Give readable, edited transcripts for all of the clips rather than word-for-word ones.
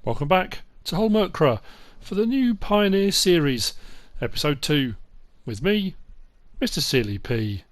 Welcome back to HOLMAKRA for the new Pioneer series, episode 2, with me, MrSealyp.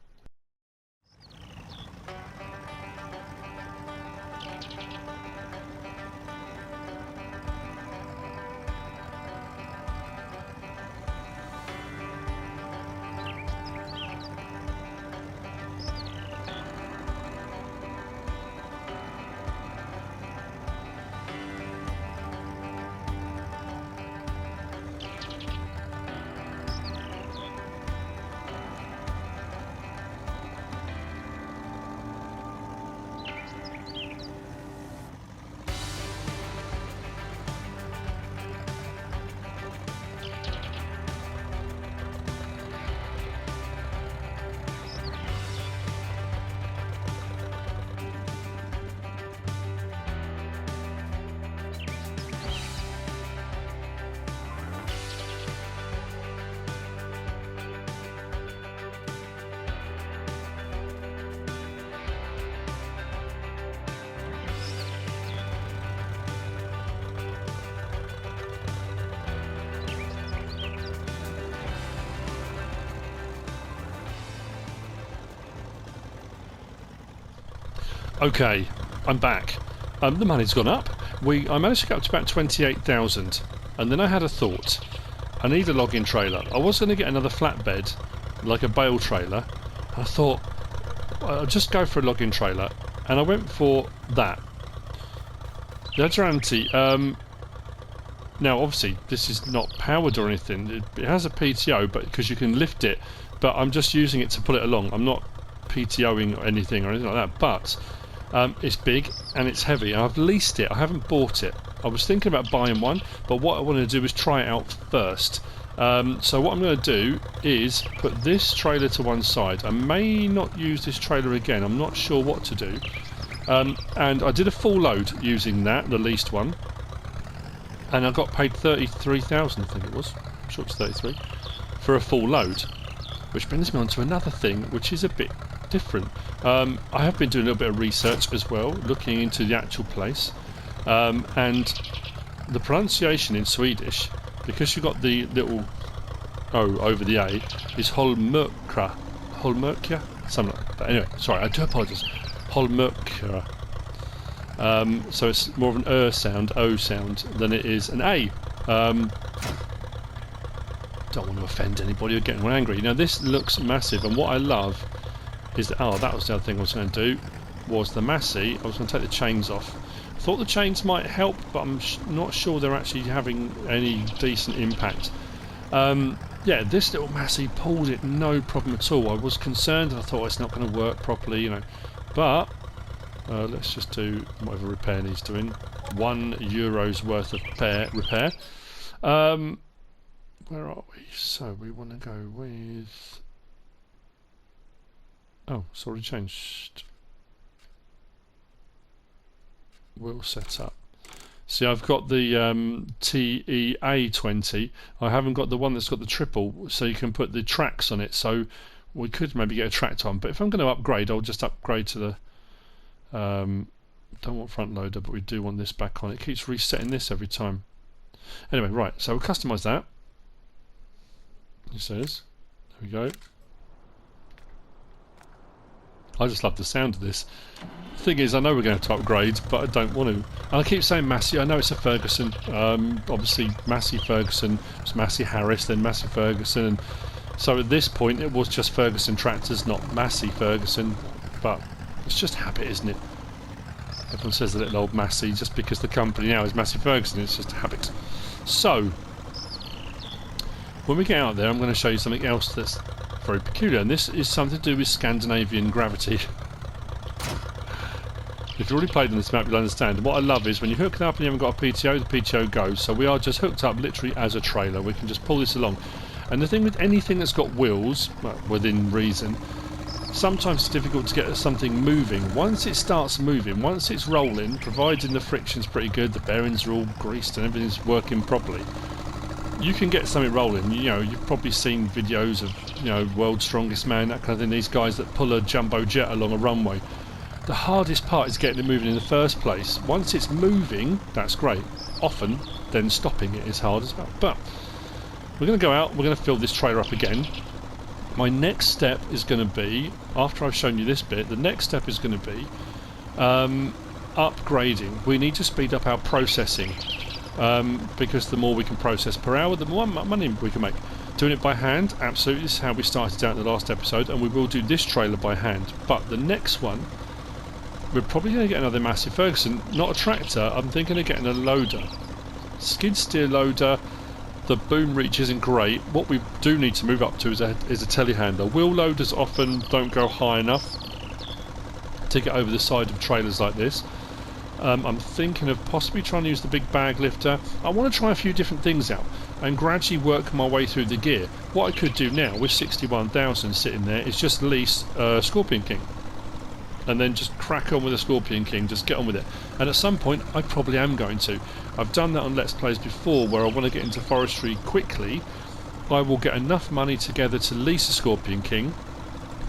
Okay, I'm back. The money's gone up. I managed to get up to about 28,000, and then I had a thought. I need a logging trailer. I was going to get another flatbed, like a bale trailer. I thought I'll just go for a logging trailer, and I went for that. The Adranti. Now, obviously, this is not powered or anything. It has a PTO, but because you can lift it. But I'm just using it to pull it along. I'm not PTOing anything or anything like that. But it's big and it's heavy. I've leased it. I haven't bought it. I was thinking about buying one, but what I want to do is try it out first. So what I'm going to do is put this trailer to one side. I may not use this trailer again. I'm not sure what to do. And I did a full load using that, the leased one, and I got paid 33,000, I think it was. I'm sure it's 33 for a full load. Which brings me on to another thing, which is a bit different. I have been doing a little bit of research as well, looking into the actual place, and the pronunciation in Swedish, because you've got the little O over the A, is HOLMAKRA. HOLMAKRA? Something like that. Anyway, sorry, I do apologise. HOLMAKRA. So it's more of an sound, O sound, than it is an A. Don't want to offend anybody or get anyone angry. Now this looks massive, and what I love is that, that was the other thing I was going to do, was the Massey. I was going to take the chains off. I thought the chains might help, but I'm not sure they're actually having any decent impact. Yeah, this little Massey pulled it no problem at all. I was concerned and I thought it's not going to work properly, you know. But let's just do whatever repair needs doing. €1 worth of repair. Where are we? So we want to go with... Oh, it's already changed. Wheel setup. See, I've got the TEA20. I haven't got the one that's got the triple, so you can put the tracks on it. So we could maybe get a tractor on. But if I'm going to upgrade, I'll just upgrade to the... don't want front loader, but we do want this back on. It keeps resetting this every time. Anyway, right, so we'll customise that. It says, there we go. I just love the sound of this. The thing is, I know we're going to upgrade, but I don't want to. And I keep saying Massey. I know it's a Ferguson. Obviously, Massey Ferguson. It's Massey Harris, then Massey Ferguson. And so at this point, it was just Ferguson tractors, not Massey Ferguson. But it's just habit, isn't it? Everyone says the little old Massey just because the company now is Massey Ferguson. It's just a habit. So, when we get out there, I'm going to show you something else that's very peculiar, and this is something to do with Scandinavian gravity. If you've already played on this map, you'll understand. And what I love is when you hook it up and you haven't got a PTO, the PTO goes. So we are just hooked up literally as a trailer. We can just pull this along. And the thing with anything that's got wheels, well, within reason, sometimes it's difficult to get something moving. Once it starts moving, once it's rolling, providing the friction's pretty good, the bearings are all greased and everything's working properly, you can get something rolling. You know, you've probably seen videos of, you know, World's Strongest Man, that kind of thing, these guys that pull a jumbo jet along a runway. the hardest part is getting it moving in the first place. Once it's moving, that's great. Often, then stopping it is hard as well. But we're going to go out, we're going to fill this trailer up again. My next step is going to be, after I've shown you this bit, the next step is going to be upgrading. We need to speed up our processing, because the more we can process per hour, the more money we can make. Doing it by hand, absolutely, this is how we started out in the last episode, and we will do this trailer by hand. But the next one, we're probably going to get another massive Ferguson, not a tractor. I'm thinking of getting a loader, skid steer loader. The boom reach isn't great. What we do need to move up to is a telehandler. Wheel loaders often don't go high enough to get over the side of trailers like this. I'm thinking of possibly trying to use the big bag lifter. I want to try a few different things out and gradually work my way through the gear. What I could do now with 61,000 sitting there is just lease Scorpion King and then just crack on with a Scorpion King, just get on with it. And at some point I probably am going to. I've done that on Let's Plays before where I want to get into forestry quickly. I will get enough money together to lease a Scorpion King.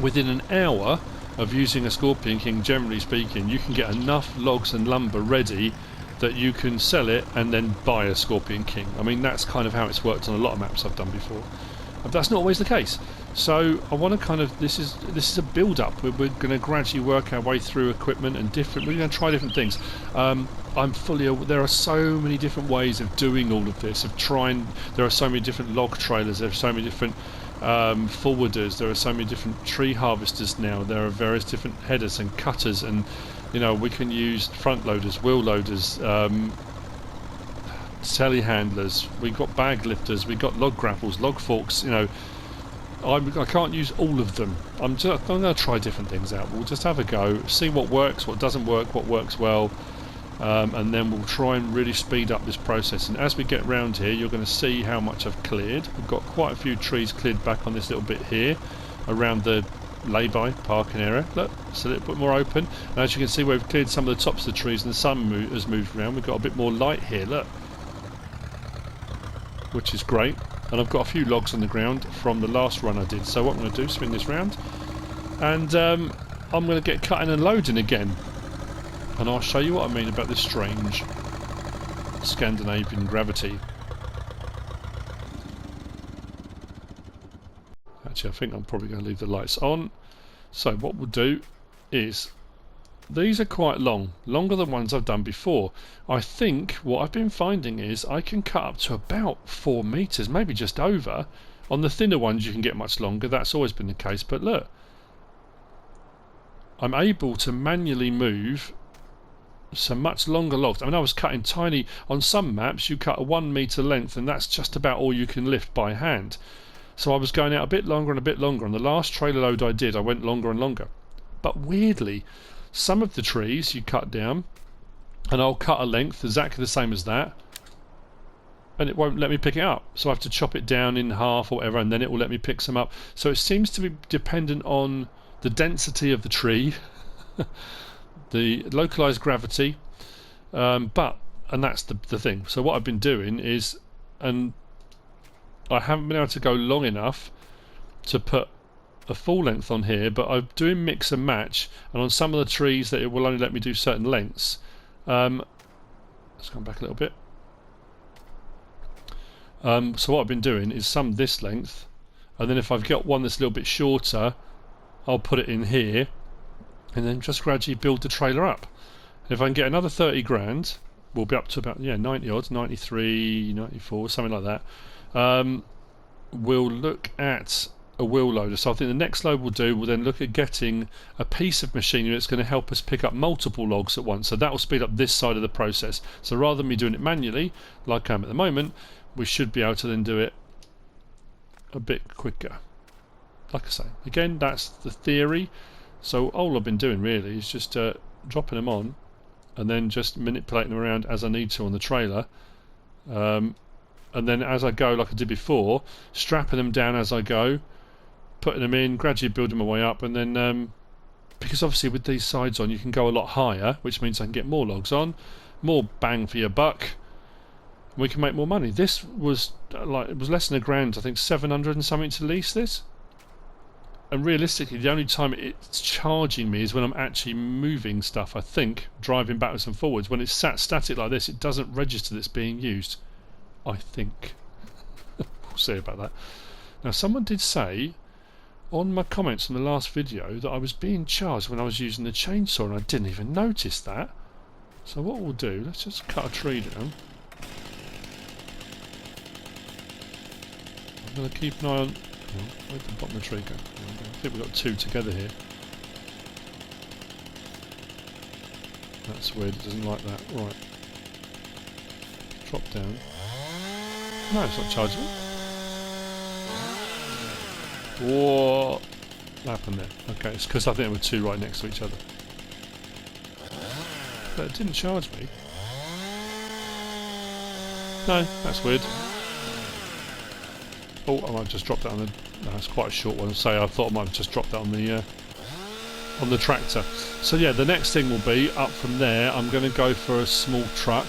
Within an hour of using a Scorpion King, generally speaking, you can get enough logs and lumber ready that you can sell it and then buy a Scorpion King. I mean, that's kind of how it's worked on a lot of maps I've done before. But that's not always the case. So I want to kind of, this is a build-up. We're going to gradually work our way through equipment and we're going to try different things. I'm fully aware there are so many different ways of doing all of this, there are so many different log trailers, there are so many different forwarders, there are so many different tree harvesters now, there are various different headers and cutters, and you know, we can use front loaders, wheel loaders, telehandlers, we've got bag lifters, we've got log grapples, log forks, you know. I can't use all of them. I'm going to try different things out. We'll just have a go, see what works, what doesn't work, what works well, and then we'll try and really speed up this process. And as we get round here, you're going to see how much I've cleared. We've got quite a few trees cleared back on this little bit here around the lay-by parking area. Look, it's a little bit more open. And as you can see, we've cleared some of the tops of the trees and the sun has moved around. We've got a bit more light here, look, which is great. And I've got a few logs on the ground from the last run I did. So what I'm going to do, spin this round, and I'm going to get cutting and loading again. And I'll show you what I mean about this strange Scandinavian gravity. Actually, I think I'm probably going to leave the lights on. So what we'll do is, these are quite long, longer than ones I've done before. I think what I've been finding is I can cut up to about 4 meters, maybe just over. On the thinner ones you can get much longer, that's always been the case, but look, I'm able to manually move some much longer logs. I mean, I was cutting tiny, on some maps you cut a 1 meter length and that's just about all you can lift by hand. So I was going out a bit longer and a bit longer. On the last trailer load I did, I went longer and longer. But weirdly, some of the trees you cut down and I'll cut a length exactly the same as that and it won't let me pick it up, so I have to chop it down in half or whatever, and then it will let me pick some up. So it seems to be dependent on the density of the tree, the localized gravity, and that's the thing. So what I've been doing is, and I haven't been able to go long enough to put a full length on here, but I'm doing mix and match, and on some of the trees that it will only let me do certain lengths. Let's come back a little bit. So what I've been doing is some this length, and then if I've got one that's a little bit shorter, I'll put it in here, and then just gradually build the trailer up. And if I can get another 30 grand, we'll be up to about 90 odds, 93, 94, something like that. We'll look at a wheel loader. So I think the next load we'll do, we'll then look at getting a piece of machinery that's going to help us pick up multiple logs at once. So that will speed up this side of the process. So rather than me doing it manually, like I am at the moment, we should be able to then do it a bit quicker. Like I say, again, that's the theory. So all I've been doing really is just dropping them on and then just manipulating them around as I need to on the trailer. And then as I go, like I did before, strapping them down as I go, putting them in, gradually building my way up, and then because obviously with these sides on you can go a lot higher, which means I can get more logs on, more bang for your buck, and we can make more money. This was it was less than £1,000, I think 700 and something to lease this. And realistically, the only time it's charging me is when I'm actually moving stuff, I think, driving backwards and forwards. When it's sat static like this, it doesn't register that it's being used. I think. We'll see about that. Now, someone did say on my comments in the last video that I was being charged when I was using the chainsaw, and I didn't even notice that. So what we'll do, let's just cut a tree down. I'm going to keep an eye on... Oh, where'd the bottom of the tree go? I think we've got two together here. That's weird, it doesn't like that. Right. Drop down. No, it's not chargeable. What happened there? Okay, it's because I think there were two right next to each other. But it didn't charge me. No, that's weird. Oh, I might have just dropped that on the... No, it's quite a short one. I thought I might have just dropped that on the tractor. So yeah, the next thing will be, up from there, I'm going to go for a small truck,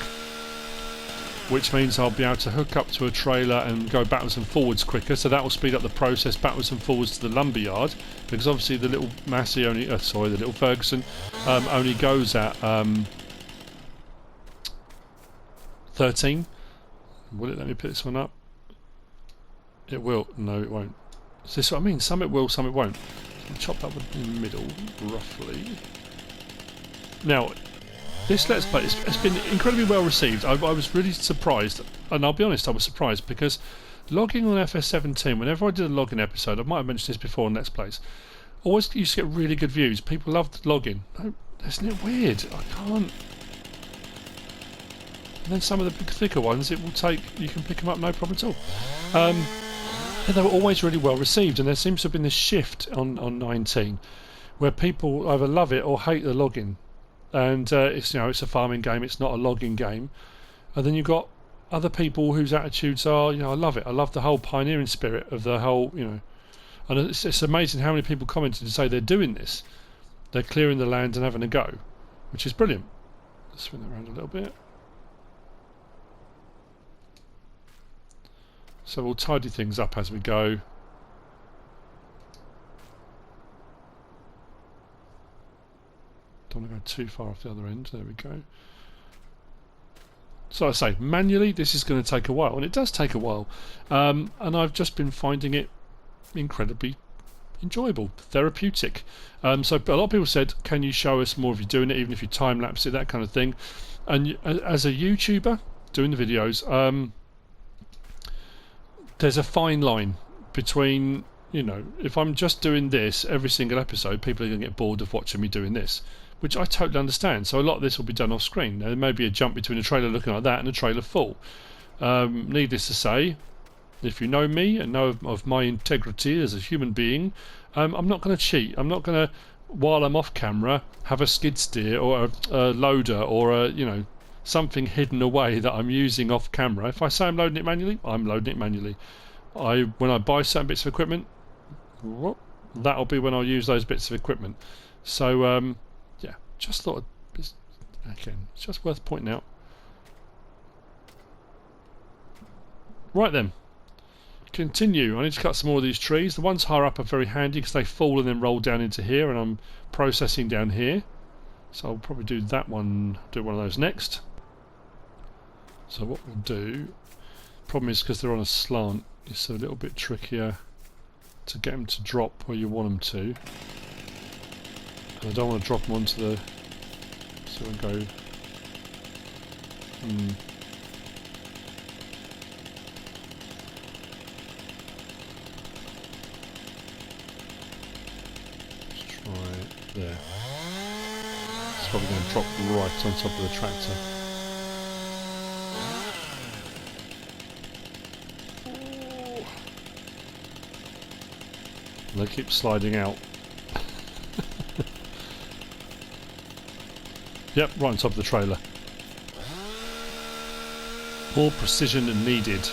which means I'll be able to hook up to a trailer and go backwards and forwards quicker, so that will speed up the process backwards and forwards to the lumber yard, because obviously the little Massey only... the little Ferguson only goes at 13. Will it let me pick this one up? It will. No, it won't. Is this what I mean? Some it will, some it won't. So chop that one in the middle, roughly. Now, this Let's Play, it's been incredibly well received. I was really surprised, and I'll be honest, I was surprised, because logging on FS19, whenever I did a logging episode, I might have mentioned this before on Let's Plays, always used to get really good views. People loved logging. No, isn't it weird? I can't... And then some of the big, thicker ones, it will take... You can pick them up, no problem at all. And they were always really well received, and there seems to have been this shift on 19, where people either love it or hate the logging. And it's it's a farming game, it's not a logging game. And then you've got other people whose attitudes are, I love it. I love the whole pioneering spirit of the whole, And it's amazing how many people commented to say they're doing this. They're clearing the land and having a go, which is brilliant. Let's swing that around a little bit. So we'll tidy things up as we go. Don't want to go too far off the other end. There we go. So I say, manually, this is going to take a while, and it does take a while. And I've just been finding it incredibly enjoyable, therapeutic. So a lot of people said, can you show us more of you doing it, even if you time-lapse it, that kind of thing. And as a YouTuber, doing the videos, there's a fine line between, if I'm just doing this every single episode, people are going to get bored of watching me doing this, which I totally understand. So a lot of this will be done off screen. There may be a jump between a trailer looking like that and a trailer full. Needless to say, if you know me and know of my integrity as a human being, I'm not going to cheat. I'm not going to, while I'm off camera, have a skid steer or a loader or a, something hidden away that I'm using off camera. If I say I'm loading it manually, I'm loading it manually. When I buy certain bits of equipment, that'll be when I'll use those bits of equipment. So yeah, just thought it's just worth pointing out. Right then, continue. I need to cut some more of these trees. The ones higher up are very handy because they fall and then roll down into here, and I'm processing down here. So I'll probably do that one, do one of those next. So what we'll do, problem is because they're on a slant, it's a little bit trickier to get them to drop where you want them to. And I don't want to drop them onto the... So we'll go... Let's try it there. It's probably going to drop right on top of the tractor. They keep sliding out. Yep, right on top of the trailer. More precision needed.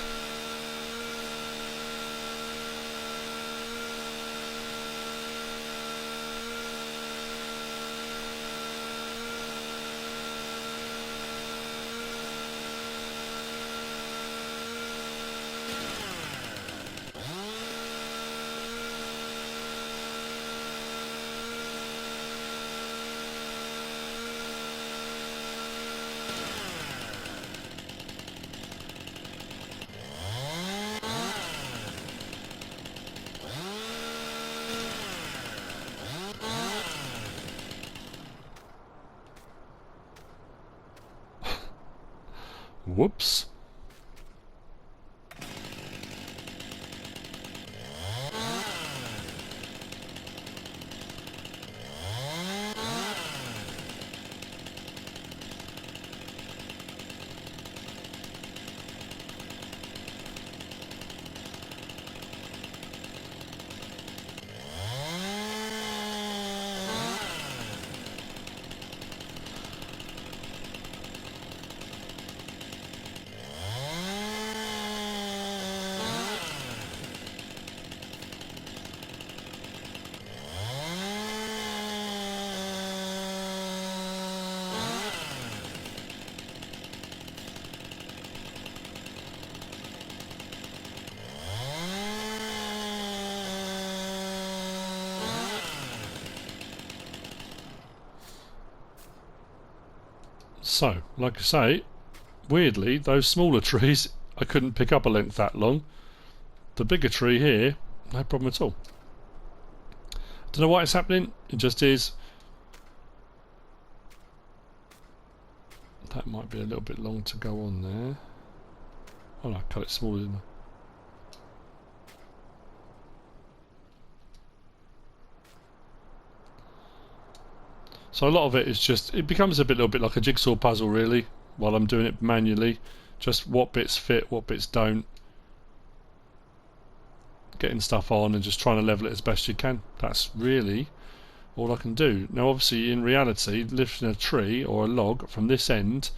Whoops. So, like I say, weirdly, those smaller trees, I couldn't pick up a length that long. The bigger tree here, no problem at all. Don't know why it's happening, it just is. That might be a little bit long to go on there. Oh no, I cut it smaller, didn't I? So a lot of it is just, it becomes a little bit like a jigsaw puzzle really, while I'm doing it manually. Just what bits fit, what bits don't. Getting stuff on and just trying to level it as best you can. That's really all I can do. Now obviously in reality, lifting a tree or a log from this end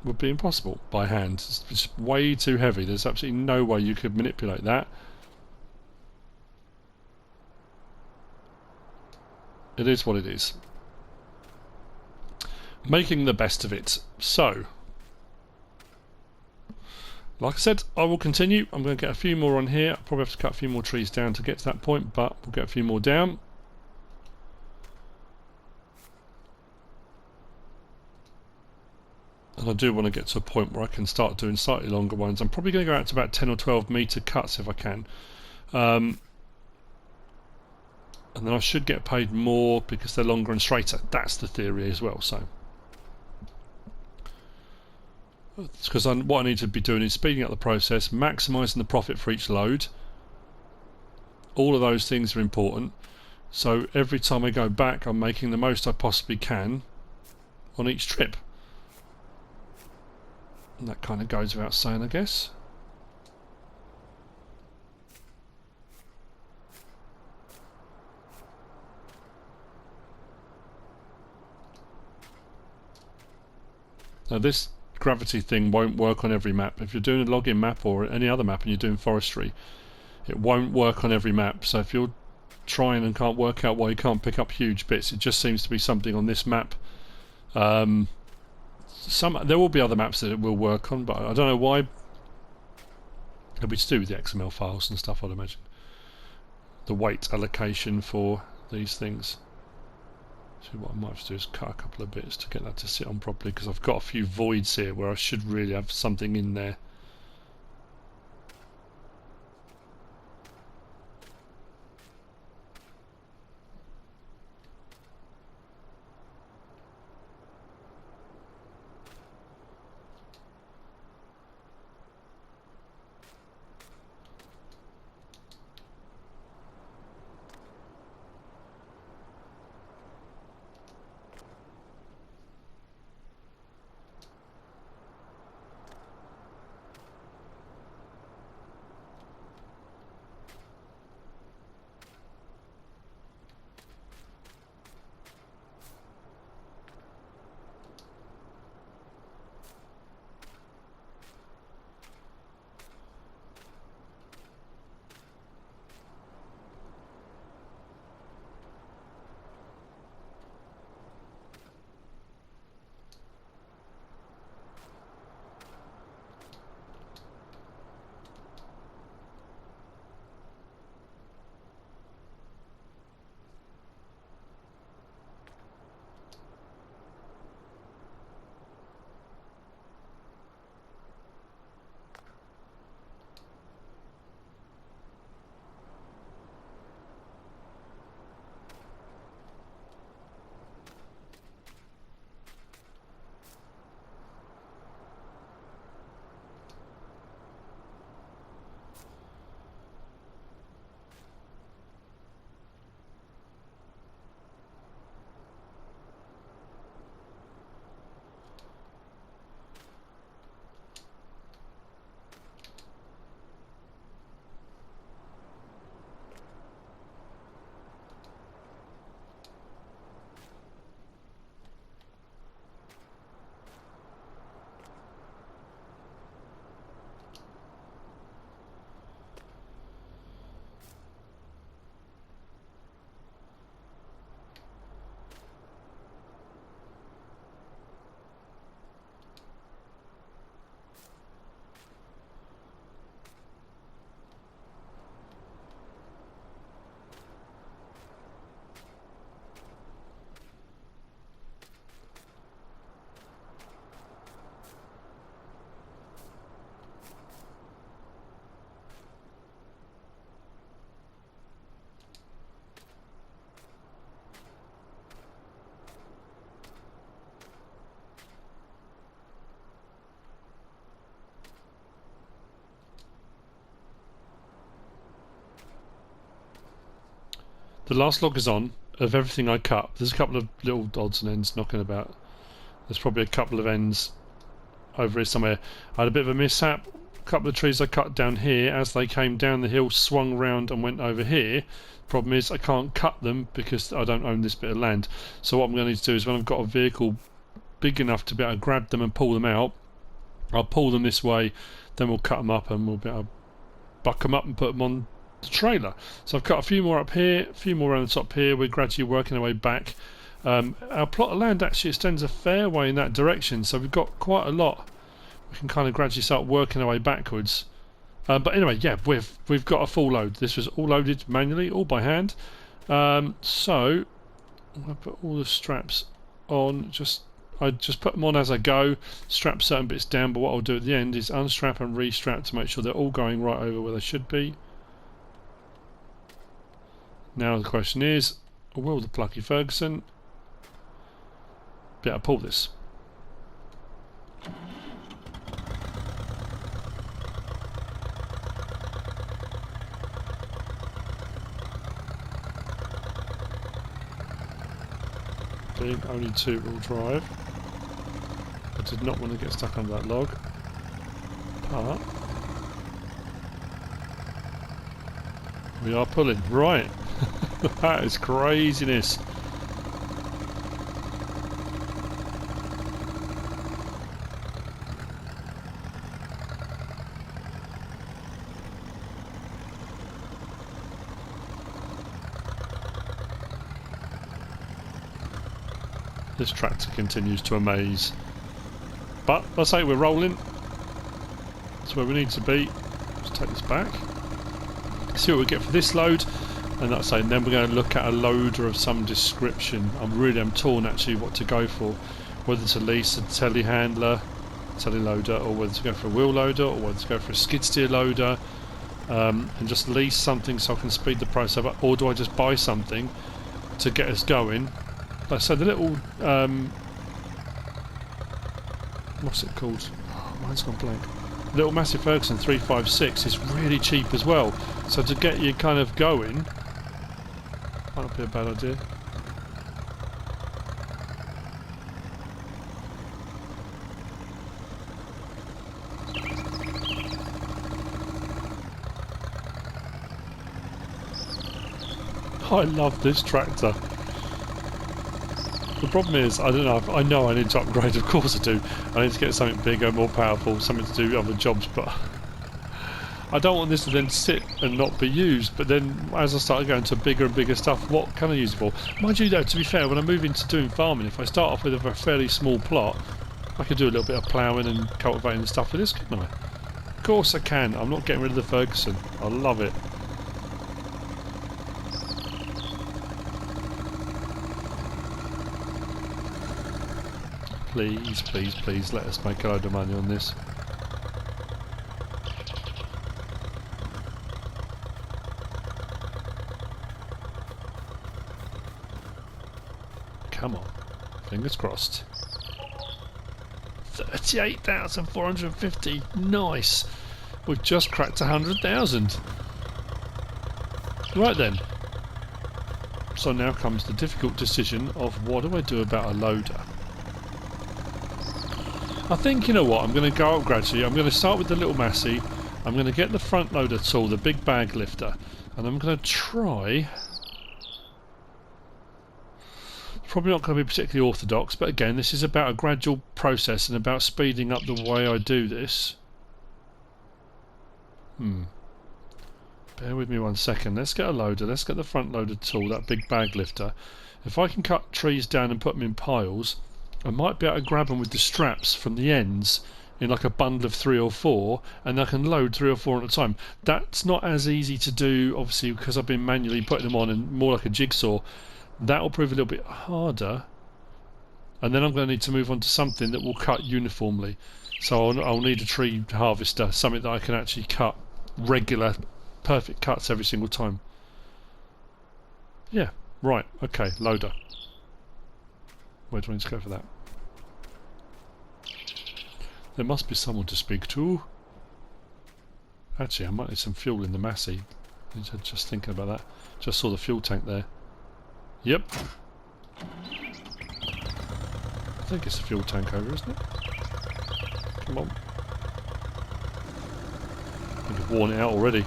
would be impossible by hand. It's way too heavy. There's absolutely no way you could manipulate that. It is what it is. Making the best of it. So, like I said, I will continue. I'm going to get a few more on here. I'll probably have to cut a few more trees down to get to that point, but we'll get a few more down. And I do want to get to a point where I can start doing slightly longer ones. I'm probably going to go out to about 10 or 12 metre cuts if I can. And then I should get paid more because they're longer and straighter. That's the theory as well. So, it's because what I need to be doing is speeding up the process, maximising the profit for each load. All of those things are important. So every time I go back, I'm making the most I possibly can on each trip. And that kind of goes without saying, I guess. Now this gravity thing won't work on every map. If you're doing a login map or any other map and you're doing forestry, it won't work on every map. So if you're trying and can't work out why you can't pick up huge bits, it just seems to be something on this map. There will be other maps that it will work on, but I don't know why. It'll be to do with the XML files and stuff, I'd imagine. The weight allocation for these things. So what I might have to do is cut a couple of bits to get that to sit on properly, because I've got a few voids here where I should really have something in there. The last log is on of everything I cut. There's a couple of little odds and ends knocking about. There's probably a couple of ends over here somewhere. I had a bit of a mishap. A couple of trees I cut down here as they came down the hill, swung round and went over here. Problem is I can't cut them because I don't own this bit of land. So what I'm going to need to do is when I've got a vehicle big enough to be able to grab them and pull them out, I'll pull them this way, then we'll cut them up and we'll be able to buck them up and put them on the trailer. So I've cut a few more up here, a few more around the top here. We're gradually working our way back. Our plot of land actually extends a fair way in that direction, so we've got quite a lot. We can kind of gradually start working our way backwards. But anyway, yeah, we've got a full load. This was all loaded manually, all by hand. So I'm going to put all the straps on. I just put them on as I go, strap certain bits down, but what I'll do at the end is unstrap and restrap to make sure they're all going right over where they should be. Now the question is, will the plucky Ferguson be able to pull this? Being only 2-wheel drive, I did not want to get stuck under that log, but we are pulling. Right, that is craziness. This tractor continues to amaze. But I say we're rolling. That's where we need to be. Let's take this back. See what we get for this load. And that's saying then we're going to look at a loader of some description. I'm torn actually what to go for. Whether to lease a telehandler, teleloader, or whether to go for a wheel loader, or whether to go for a skid steer loader. And just lease something so I can speed the price up. Or do I just buy something to get us going? Like I said, the little what's it called? Oh, mine's gone blank. The little Massey Ferguson 356 is really cheap as well. So to get you kind of going, might not be a bad idea. I love this tractor. The problem is, I don't know, I know I need to upgrade, of course I do. I need to get something bigger, more powerful, something to do other jobs, but I don't want this to then sit and not be used. But then as I start going to bigger and bigger stuff, what can I use it for? Mind you though, to be fair, when I move into doing farming, if I start off with a fairly small plot, I could do a little bit of ploughing and cultivating and stuff with this, couldn't I? Of course I can. I'm not getting rid of the Ferguson. I love it. Please, please, please, let us make a load of money on this. Come on. Fingers crossed. 38,450. Nice. We've just cracked 100,000. Right then. So now comes the difficult decision of what do I do about a loader? I think, you know what, I'm going to go up gradually. I'm going to start with the little Massey. I'm going to get the front loader tool, the big bag lifter, and I'm going to try... Probably not going to be particularly orthodox, but again, this is about a gradual process and about speeding up the way I do this. Bear with me 1 second. Let's get a loader. Let's get the front loader tool, that big bag lifter. If I can cut trees down and put them in piles, I might be able to grab them with the straps from the ends in like a bundle of 3 or 4, and I can load 3 or 4 at a time. That's not as easy to do, obviously, because I've been manually putting them on and more like a jigsaw. That will prove a little bit harder, and then I'm going to need to move on to something that will cut uniformly. So I'll need a tree harvester, something that I can actually cut regular, perfect cuts every single time. Yeah, right, okay, loader. Where do I need to go for that? There must be someone to speak to. Actually, I might need some fuel in the Massey. Just thinking about that. Just saw the fuel tank there. Yep. I think it's a fuel tank over, isn't it? Come on. I think I've worn it out already.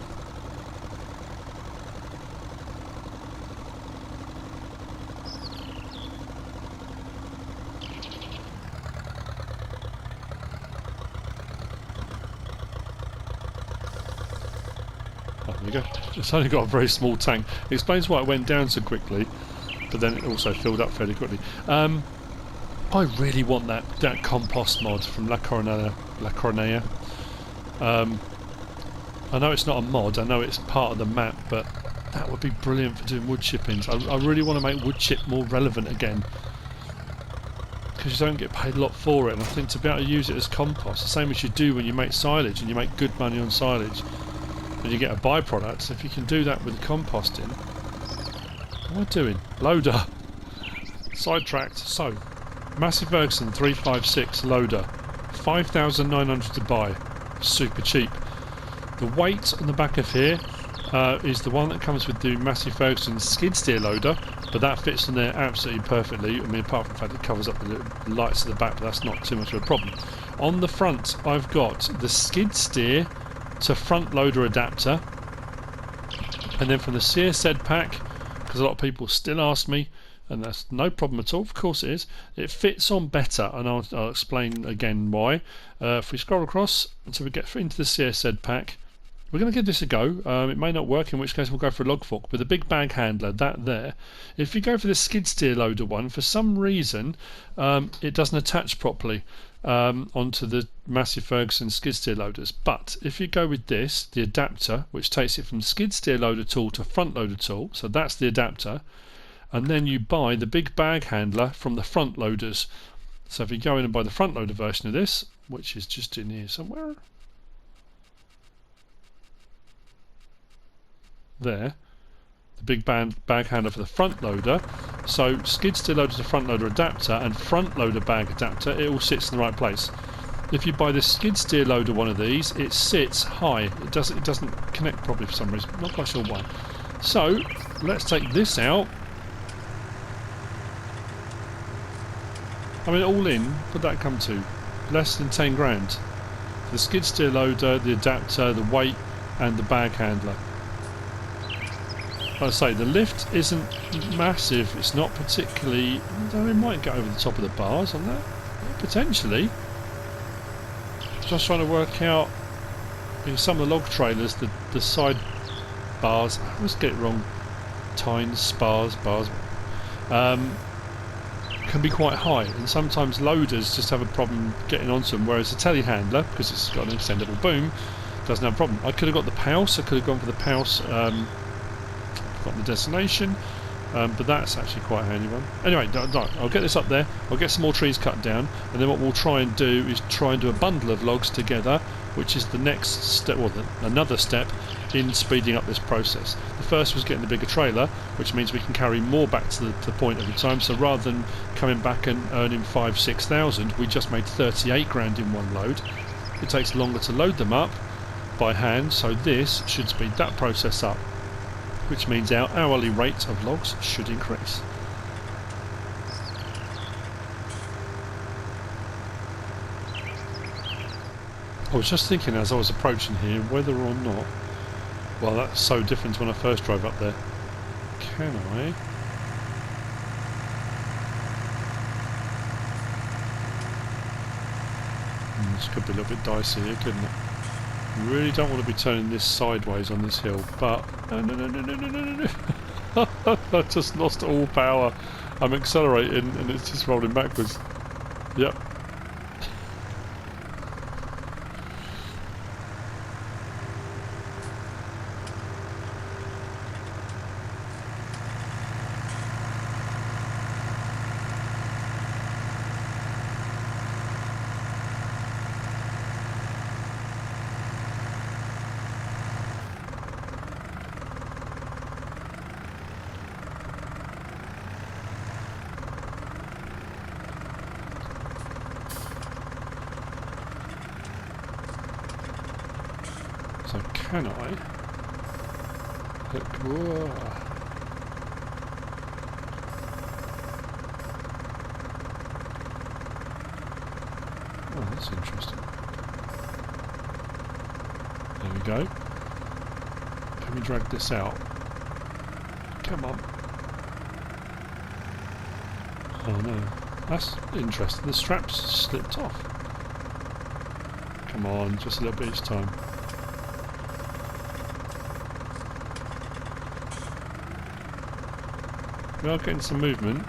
Oh, there you go. It's only got a very small tank. It explains why it went down so quickly, but then it also filled up fairly quickly. I really want that compost mod from La Coronella. I know it's not a mod, I know it's part of the map, but that would be brilliant for doing wood chippings. I really want to make wood chip more relevant again, because you don't get paid a lot for it, and I think to be able to use it as compost, the same as you do when you make silage, and you make good money on silage, and you get a byproduct. If you can do that with composting... What am I doing? Loader! Sidetracked. So, Massey Ferguson 356 loader, 5,900 to buy, super cheap. The weight on the back of here is the one that comes with the Massey Ferguson skid steer loader, but that fits in there absolutely perfectly. I mean, apart from the fact it covers up the lights at the back, but that's not too much of a problem. On the front, I've got the skid steer to front loader adapter, and then from the CSZ pack, because a lot of people still ask me, and that's no problem at all, of course it is, it fits on better, and I'll explain again why. If we scroll across until we get into the CSZ pack, we're going to give this a go. It may not work, in which case we'll go for a log fork. But the big bag handler, that there, if you go for the skid steer loader one, for some reason it doesn't attach properly onto the Massey Ferguson skid steer loaders. But if you go with this, the adapter, which takes it from skid steer loader tool to front loader tool, so that's the adapter, and then you buy the big bag handler from the front loaders. So if you go in and buy the front loader version of this, which is just in here somewhere, there, the big bag handler for the front loader, so skid steer loader to front loader adapter and front loader bag adapter, it all sits in the right place. If you buy the skid steer loader one of these, it sits high, it doesn't connect properly for some reason, not quite sure why. So let's take this out. I mean, all in, what'd that come to? Less than 10 grand. The skid steer loader, the adapter, the weight, and the bag handler. Like I say, the lift isn't massive, it's not particularly... It might go over the top of the bars on that. Potentially. Just trying to work out, in some of the log trailers, the side bars, I always get it wrong, tines, spars, bars, can be quite high, and sometimes loaders just have a problem getting onto them, whereas the telehandler, because it's got an extendable boom, doesn't have a problem. I could have got the Pouse, I could have gone for the Pouse, got the destination, but that's actually quite a handy one. Anyway, I'll get this up there, I'll get some more trees cut down, and then what we'll try and do is try and do a bundle of logs together, which is the next step, or another step in speeding up this process. The first was getting the bigger trailer, which means we can carry more back to the point every time, so rather than coming back and earning 5,000-6,000, we just made 38 grand in one load. It takes longer to load them up by hand, so this should speed that process up, which means our hourly rate of logs should increase. I was just thinking as I was approaching here whether or not, well, that's so different to when I first drove up there. Can I? This could be a little bit dicey here, couldn't it? Really don't want to be turning this sideways on this hill, but no. I just lost all power. I'm accelerating and it's just rolling backwards. Yep. So can I hook? Whoa. Oh, that's interesting. There we go. Can we drag this out? Come on. Oh no. That's interesting. The straps slipped off. Come on, just a little bit each time. We are getting some movement.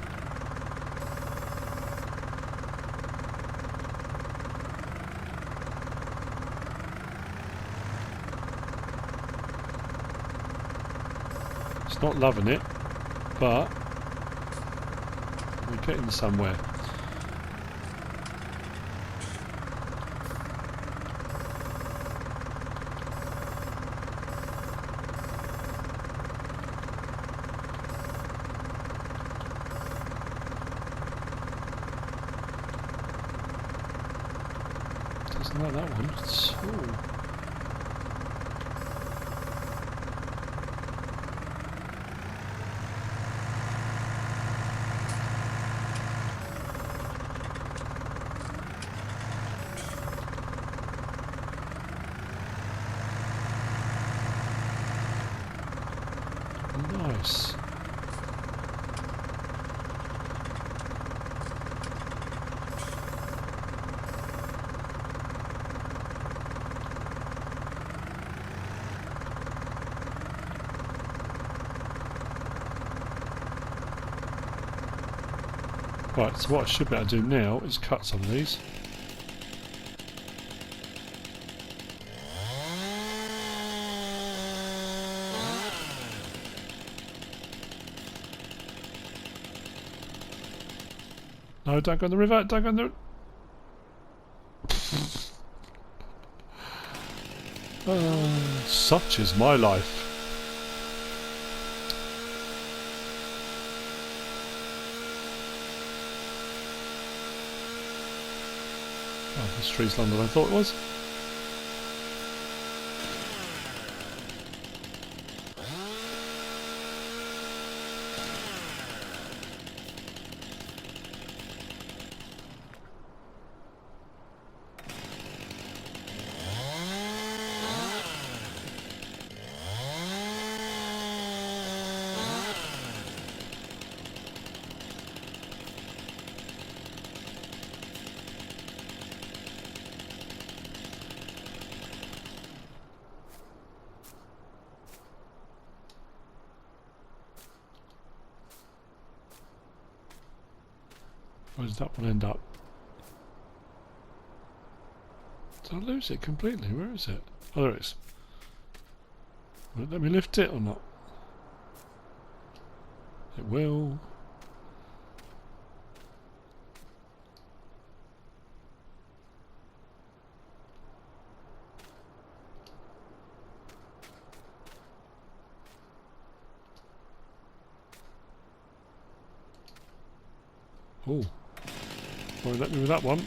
It's not loving it, but we're getting somewhere. Doesn't like that one at all. Nice. Right, so what I should be able to do now is cut some of these. No, don't go in the river, don't go in the... Such is my life. Oh, this tree's longer than I thought it was. Where does that one end up? Did I lose it completely? Where is it? Oh, there it is. Will it let me lift it or not? It will. Oh. Won't let me with that one.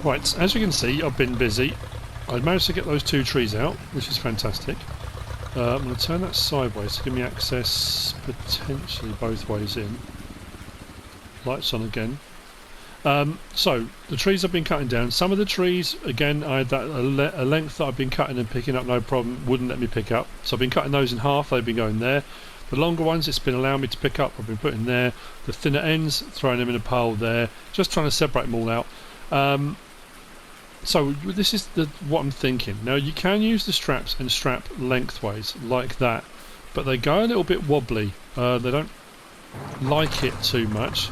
Right, as you can see, I've been busy. I managed to get those two trees out, which is fantastic. I'm going to turn that sideways to give me access potentially both ways in. Lights on again. So, the trees I've been cutting down. Some of the trees, again, I had that a length that I've been cutting and picking up, no problem, wouldn't let me pick up. So I've been cutting those in half, they've been going there. The longer ones it's been allowing me to pick up, I've been putting there. The thinner ends, throwing them in a pile there. Just trying to separate them all out. So this is what I'm thinking. Now you can use the straps and strap lengthways like that, but they go a little bit wobbly. They don't like it too much.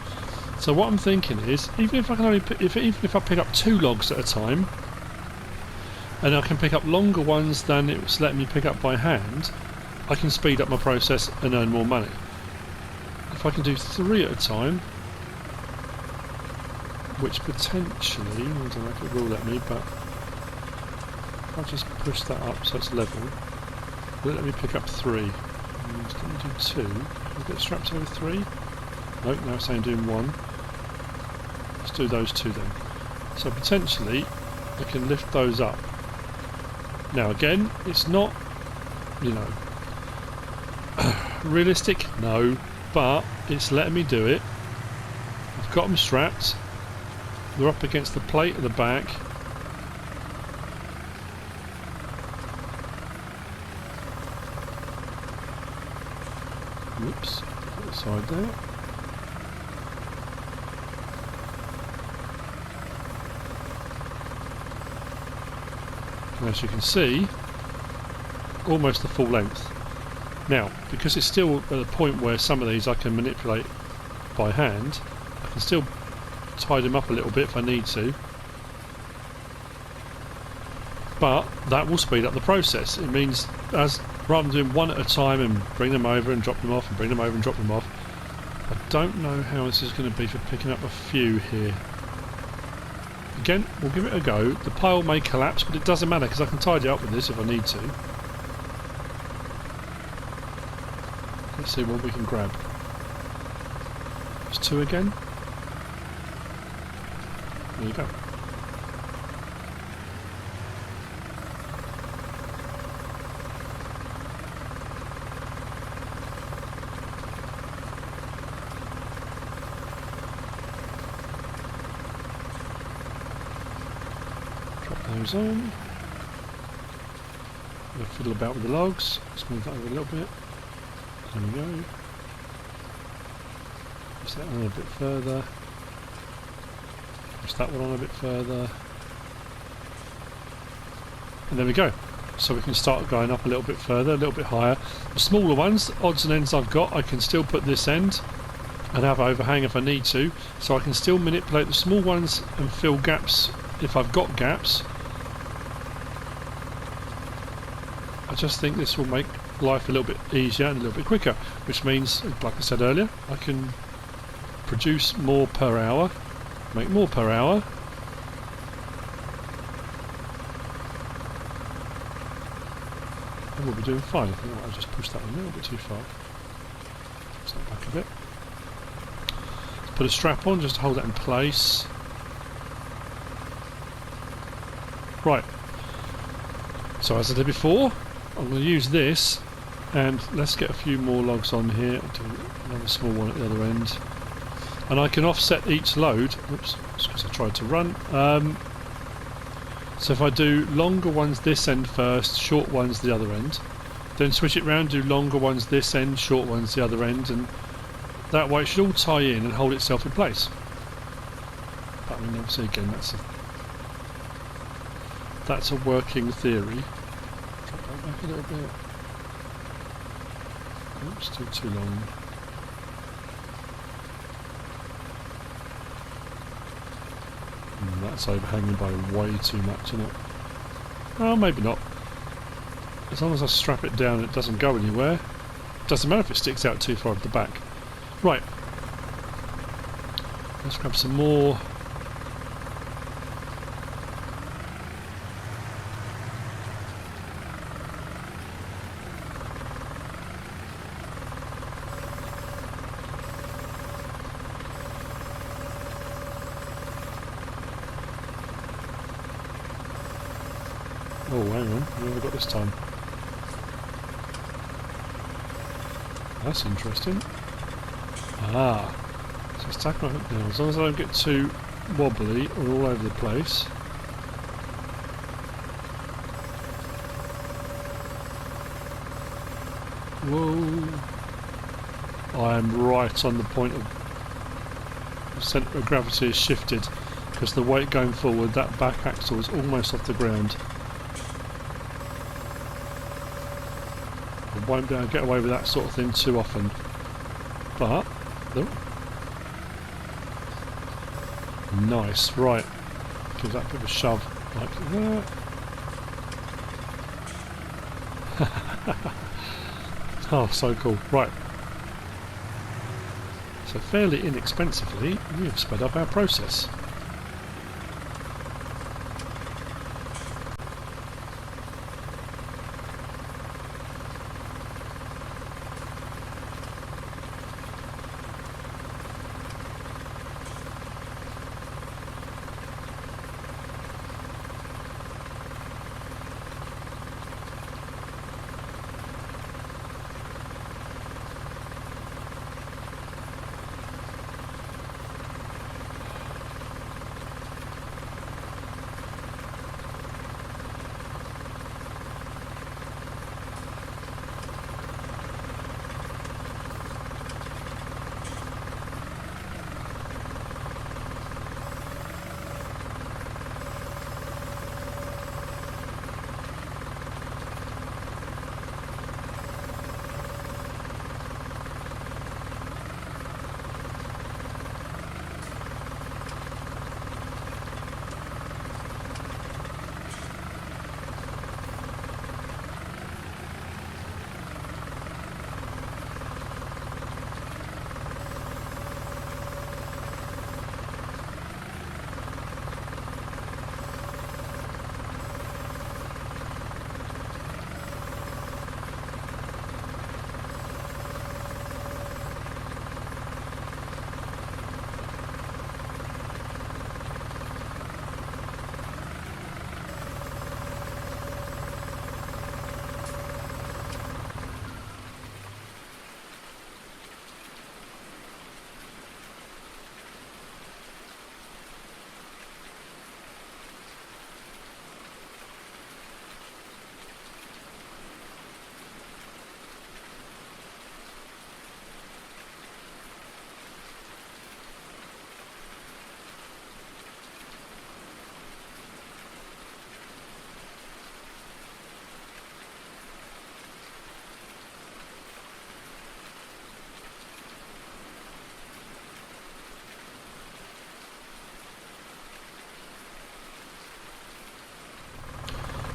So what I'm thinking is, even if I can only even if I pick up 2 logs at a time, and I can pick up longer ones than it's letting me pick up by hand, I can speed up my process and earn more money. If I can do 3 at a time, which potentially, I don't know if it will let me, but if I just push that up so it's level, will it let me pick up 3? Let me do 2. Can I get straps over 3? Nope, now it's saying doing 1. Let's do those 2 then. So potentially I can lift those up. Now again, it's not, you know, realistic, no, but it's letting me do it. I've got them strapped. They're up against the plate at the back. Whoops, put the side there. And as you can see, almost the full length. Now, because it's still at a point where some of these I can manipulate by hand, I can still tie them up a little bit if I need to. But that will speed up the process. It means, as rather than doing 1 at a time and bring them over and drop them off and bring them over and drop them off, I don't know how this is going to be for picking up a few here. Again, we'll give it a go. The pile may collapse, but it doesn't matter because I can tidy up with this if I need to. Let's see what we can grab. It's 2 again. There you go. Those on. We'll fiddle about with the logs. Let's move that over a little bit. There we go. Push that on a bit further. Push that one on a bit further. And there we go. So we can start going up a little bit further, a little bit higher. The smaller ones, odds and ends I've got, I can still put this end and have overhang if I need to. So I can still manipulate the small ones and fill gaps if I've got gaps. I just think this will make life a little bit easier and a little bit quicker, which means, like I said earlier, I can produce more per hour, make more per hour, and we'll be doing fine. I think I might have just pushed that one a little bit too far. Push that back a bit. Let's put a strap on just to hold that in place. Right, so as I did before, I'm going to use this, and let's get a few more logs on here. I'll do another small one at the other end, and I can offset each load. Oops, that's because I tried to run. So if I do longer ones this end first, short ones the other end, then switch it round, do longer ones this end, short ones the other end, and that way it should all tie in and hold itself in place. But I mean, obviously again, that's a working theory. Drop that back a little bit. Oops, still too long. That's overhanging by way too much, isn't it? Oh, maybe not. As long as I strap it down and it doesn't go anywhere. Doesn't matter if it sticks out too far at the back. Right. Let's grab some more. Oh, hang on, what have I got this time? That's interesting. Ah, so let's tack my hook now. As long as I don't get too wobbly or all over the place. Whoa! I am right on the point of the centre of gravity is shifted because the weight going forward, that back axle is almost off the ground. Won't be able to get away with that sort of thing too often, but oh. Nice, right, give that a bit of a shove like that. Oh, so cool. Right. So fairly inexpensively, we have sped up our process.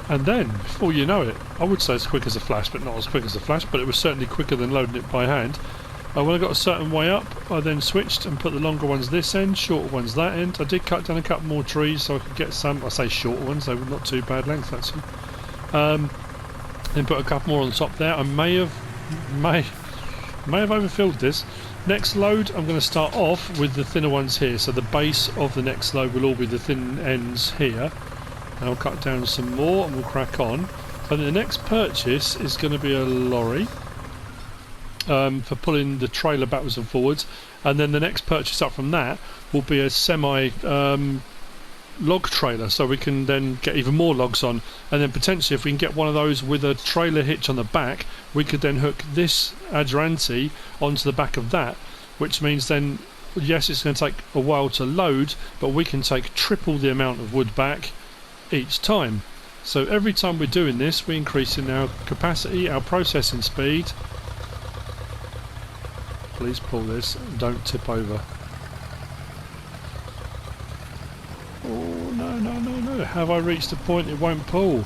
And then, before you know it, I would say as quick as a flash, but not as quick as a flash, but it was certainly quicker than loading it by hand. When I got a certain way up, I then switched and put the longer ones this end, shorter ones that end. I did cut down a couple more trees so I could get some, I say shorter ones, they were not too bad length actually. Then put a couple more on the top there. I may have overfilled this. Next load, I'm going to start off with the thinner ones here, so the base of the next load will all be the thin ends here. And I'll cut down some more and we'll crack on. And the next purchase is going to be a lorry for pulling the trailer backwards and forwards, and then the next purchase up from that will be a semi log trailer, so we can then get even more logs on, and then potentially if we can get one of those with a trailer hitch on the back, we could then hook this Adranti onto the back of that, which means then yes, it's going to take a while to load, but we can take triple the amount of wood back each time. So every time we're doing this, we're increasing our capacity, our processing speed. Please pull this, don't tip over. Oh no, no, no, no. Have I reached a point it won't pull?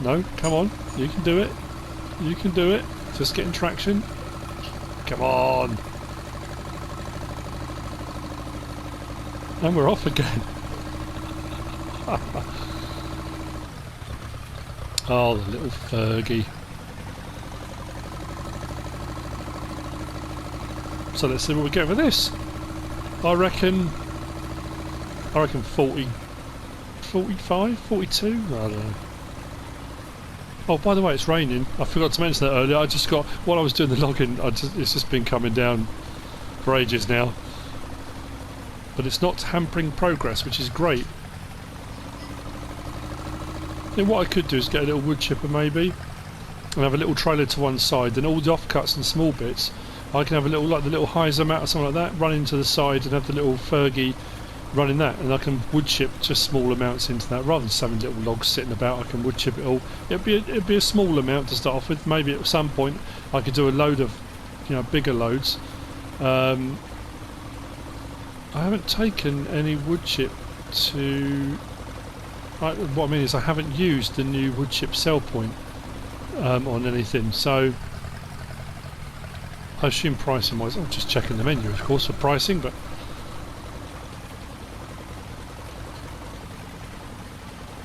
No, come on, you can do it. You can do it. Just getting traction. Come on. And we're off again. Oh, the little Fergie. So let's see what we get with this. I reckon 40, 45, 42? I don't know. Oh, by the way, it's raining. I forgot to mention that earlier. I just got, while I was doing the logging, it's just been coming down for ages now. But it's not hampering progress, which is great. Then what I could do is get a little wood chipper maybe, and have a little trailer to one side. Then all the offcuts and small bits, I can have a little, like the little hyzer mat or something like that, run into the side and have the little Fergie running that, and I can wood chip just small amounts into that rather than just having little logs sitting about. I can wood chip it all. It'd be a small amount to start off with. Maybe at some point I could do a load of, bigger loads. I haven't taken any wood chip to. What I mean is I haven't used the new wood chip sell point on anything, so I assume pricing wise, I'm just checking the menu of course for pricing, but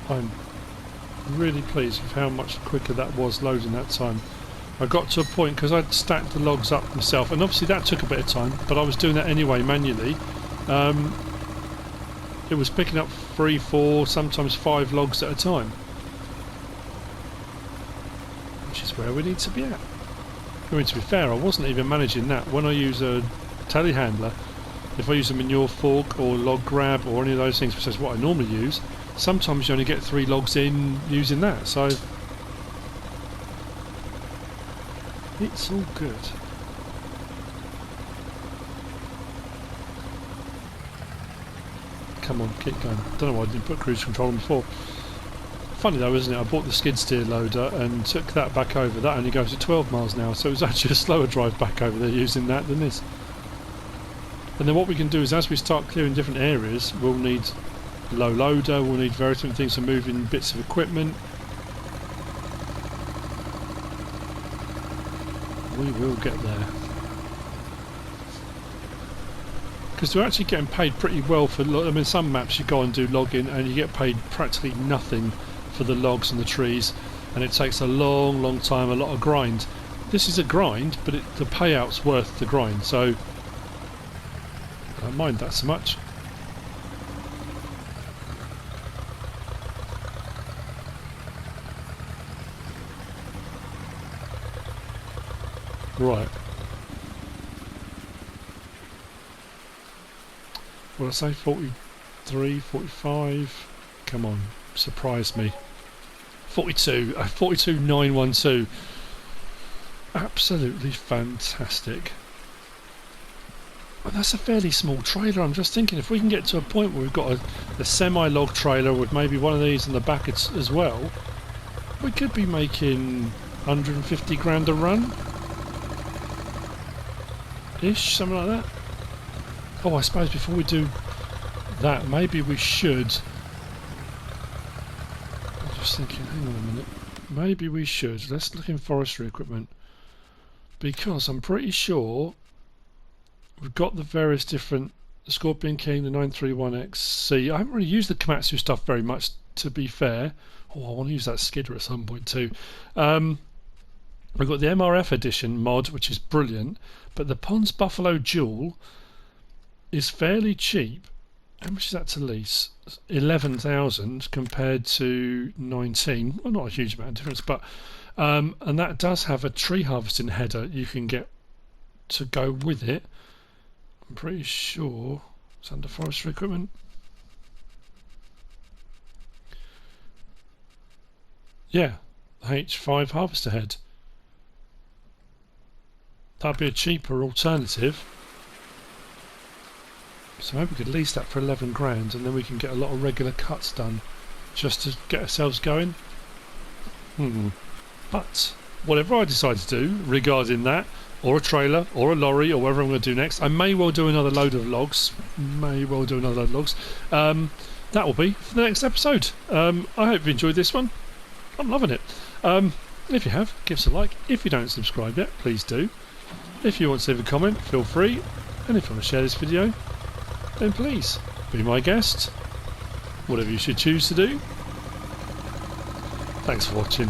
I'm really pleased with how much quicker that was loading that time. I got to a point because I'd stacked the logs up myself, and obviously that took a bit of time, but I was doing that anyway manually. It was picking up 3, 4, sometimes 5 logs at a time, which is where we need to be at. I mean, to be fair, I wasn't even managing that. When I use a telehandler, if I use a manure fork or log grab or any of those things, which is what I normally use, sometimes you only get 3 logs in using that, so it's all good. Come on, keep going. Don't know why I didn't put cruise control on before. Funny though, isn't it? I bought the skid steer loader and took that back over. That only goes at 12 miles an hour, so it was actually a slower drive back over there using that than this. And then what we can do is, as we start clearing different areas, we'll need low loader, we'll need various different things for moving bits of equipment. We will get there. Because we're actually getting paid pretty well for, I mean, some maps you go and do logging and you get paid practically nothing for the logs and the trees, and it takes a long time, a lot of grind. This is a grind, but the payout's worth the grind, so I don't mind that so much. Right. What did I say? 43, 45? Come on, surprise me. 42, 42,912. Absolutely fantastic. Well, that's a fairly small trailer. I'm just thinking if we can get to a point where we've got a semi-log trailer with maybe one of these in the back as well, we could be making 150 grand a run. Ish, something like that. Oh, I suppose before we do that, maybe we should. I'm just thinking, hang on a minute. Maybe we should. Let's look in forestry equipment. Because I'm pretty sure we've got the various different, the Scorpion King, the 931XC. I haven't really used the Komatsu stuff very much, to be fair. Oh, I want to use that skidder at some point too. We've got the MRF edition mod, which is brilliant, but the Pons Buffalo Dual is fairly cheap. How much is that to lease? 11,000 compared to 19. Well, not a huge amount of difference, but and that does have a tree harvesting header you can get to go with it. I'm pretty sure it's under forestry equipment. Yeah, H5 harvester head. That'd be a cheaper alternative. So maybe we could lease that for 11 grand, and then we can get a lot of regular cuts done just to get ourselves going. But whatever I decide to do regarding that, or a trailer, or a lorry, or whatever I'm going to do next, I may well do another load of logs. That will be for the next episode. I hope you enjoyed this one. I'm loving it. If you have, give us a like. If you don't subscribe yet, please do. If you want to leave a comment, feel free. And if you want to share this video, then please be my guest. Whatever you should choose to do. Thanks for watching.